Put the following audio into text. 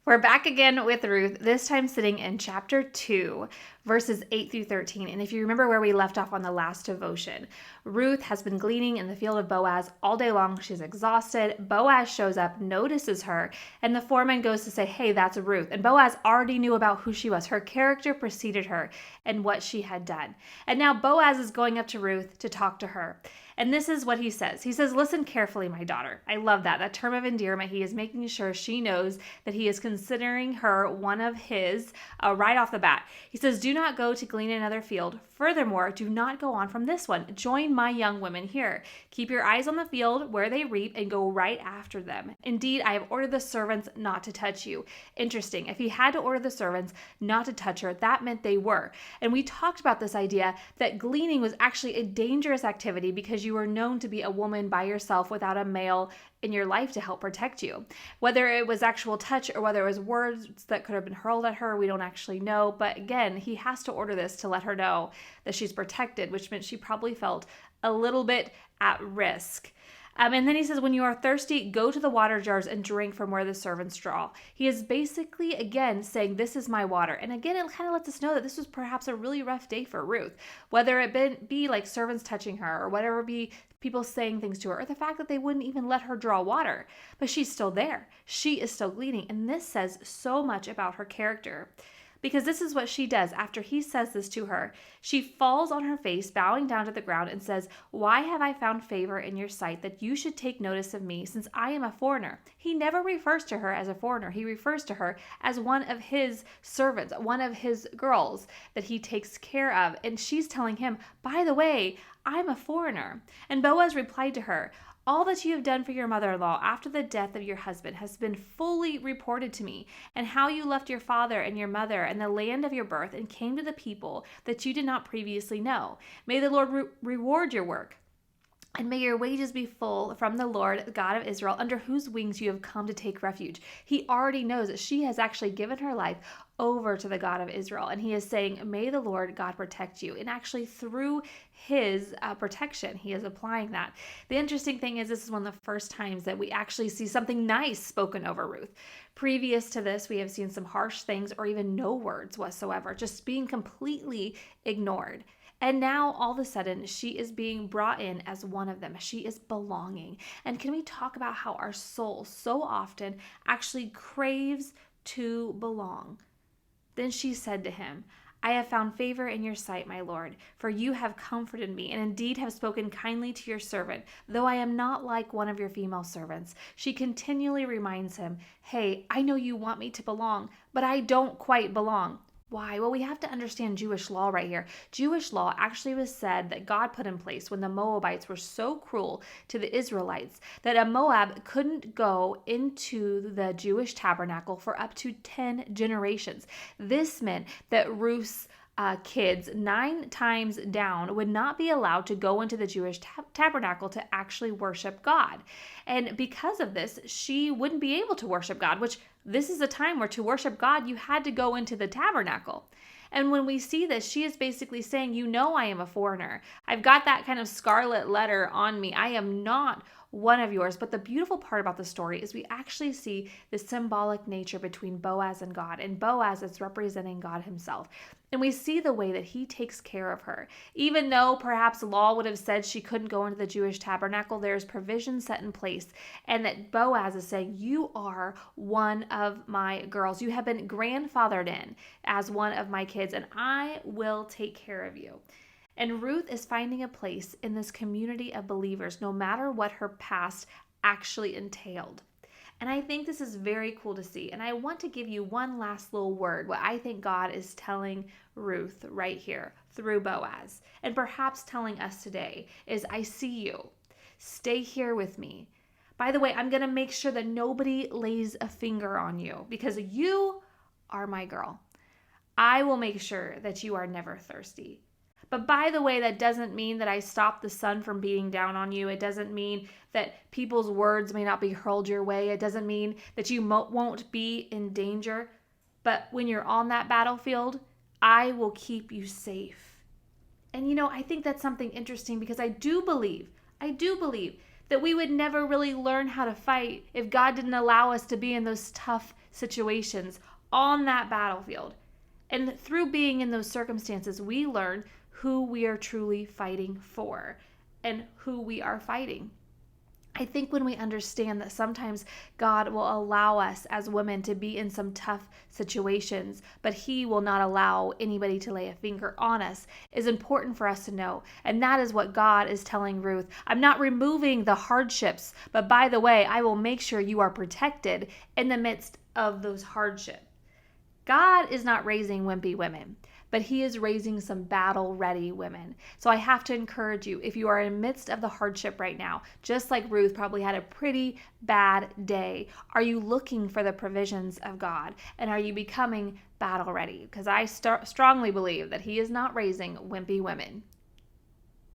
We're back again with Ruth, this time sitting in chapter 2, verses 8 through 13. And if you remember where we left off on the last devotion, Ruth has been gleaning in the field of Boaz all day long. She's exhausted. Boaz shows up, notices her, and the foreman goes to say, hey, that's Ruth. And Boaz already knew about who she was. Her character preceded her and what she had done. And now Boaz is going up to Ruth to talk to her. And this is what he says. He says, listen carefully, my daughter. I love that term of endearment. He is making sure she knows that he is considering her one of his right off the bat. He says, do not go to glean another field. Furthermore, do not go on from this one. Join my young women here. Keep your eyes on the field where they reap and go right after them. Indeed, I have ordered the servants not to touch you. Interesting. If he had to order the servants not to touch her, that meant they were. And we talked about this idea that gleaning was actually a dangerous activity because you were known to be a woman by yourself without a male in your life to help protect you. Whether it was actual touch or whether it was words that could have been hurled at her, we don't actually know. But again, he has to order this to let her know that she's protected, which meant she probably felt a little bit at risk. And then he says, when you are thirsty, go to the water jars and drink from where the servants draw. He is basically, again, saying, this is my water. And again, it kind of lets us know that this was perhaps a really rough day for Ruth. Whether it be like servants touching her or whatever be people saying things to her, or the fact that they wouldn't even let her draw water. But she's still there. She is still gleaning. And this says so much about her character. Because this is what she does after he says this to her. She falls on her face, bowing down to the ground, and says, why have I found favor in your sight that you should take notice of me, since I am a foreigner? He never refers to her as a foreigner. He refers to her as one of his servants, one of his girls that he takes care of. And she's telling him, by the way, I'm a foreigner. And Boaz replied to her, all that you have done for your mother-in-law after the death of your husband has been fully reported to me, and how you left your father and your mother and the land of your birth and came to the people that you did not previously know. May the Lord reward your work. And may your wages be full from the Lord, God of Israel, under whose wings you have come to take refuge. He already knows that she has actually given her life over to the God of Israel. And he is saying, may the Lord God protect you. And actually through his protection, he is applying that. The interesting thing is this is one of the first times that we actually see something nice spoken over Ruth. Previous to this, we have seen some harsh things or even no words whatsoever, just being completely ignored. And now all of a sudden she is being brought in as one of them. She is belonging. And can we talk about how our soul so often actually craves to belong? Then she said to him, I have found favor in your sight, my Lord, for you have comforted me and indeed have spoken kindly to your servant, though I am not like one of your female servants. She continually reminds him, hey, I know you want me to belong, but I don't quite belong. Why? Well, we have to understand Jewish law right here. Jewish law actually was said that God put in place when the Moabites were so cruel to the Israelites that a Moab couldn't go into the Jewish tabernacle for up to 10 generations. This meant that Ruth's kids 9 times down would not be allowed to go into the Jewish tabernacle to actually worship God. And because of this, she wouldn't be able to worship God, which this is a time where to worship God, you had to go into the tabernacle. And when we see this, she is basically saying, you know, I am a foreigner. I've got that kind of scarlet letter on me. I am not one of yours. But the beautiful part about the story is we actually see the symbolic nature between Boaz and God, and Boaz is representing God himself. And we see the way that he takes care of her. Even though perhaps law would have said she couldn't go into the Jewish tabernacle, there's provision set in place. And that Boaz is saying, you are one of my girls. You have been grandfathered in as one of my kids, and I will take care of you. And Ruth is finding a place in this community of believers, no matter what her past actually entailed. And I think this is very cool to see. And I want to give you one last little word, what I think God is telling Ruth right here through Boaz. And perhaps telling us today is, I see you. Stay here with me. By the way, I'm going to make sure that nobody lays a finger on you because you are my girl. I will make sure that you are never thirsty. But by the way, that doesn't mean that I stop the sun from beating down on you. It doesn't mean that people's words may not be hurled your way. It doesn't mean that you won't be in danger. But when you're on that battlefield, I will keep you safe. And I think that's something interesting because I do believe that we would never really learn how to fight if God didn't allow us to be in those tough situations on that battlefield. And through being in those circumstances, we learn who we are truly fighting for and who we are fighting. I think when we understand that sometimes God will allow us as women to be in some tough situations, but He will not allow anybody to lay a finger on us, is important for us to know. And that is what God is telling Ruth. I'm not removing the hardships, but by the way, I will make sure you are protected in the midst of those hardships. God is not raising wimpy women, but He is raising some battle-ready women. So I have to encourage you, if you are in the midst of the hardship right now, just like Ruth probably had a pretty bad day, are you looking for the provisions of God? And are you becoming battle-ready? Because I strongly believe that He is not raising wimpy women.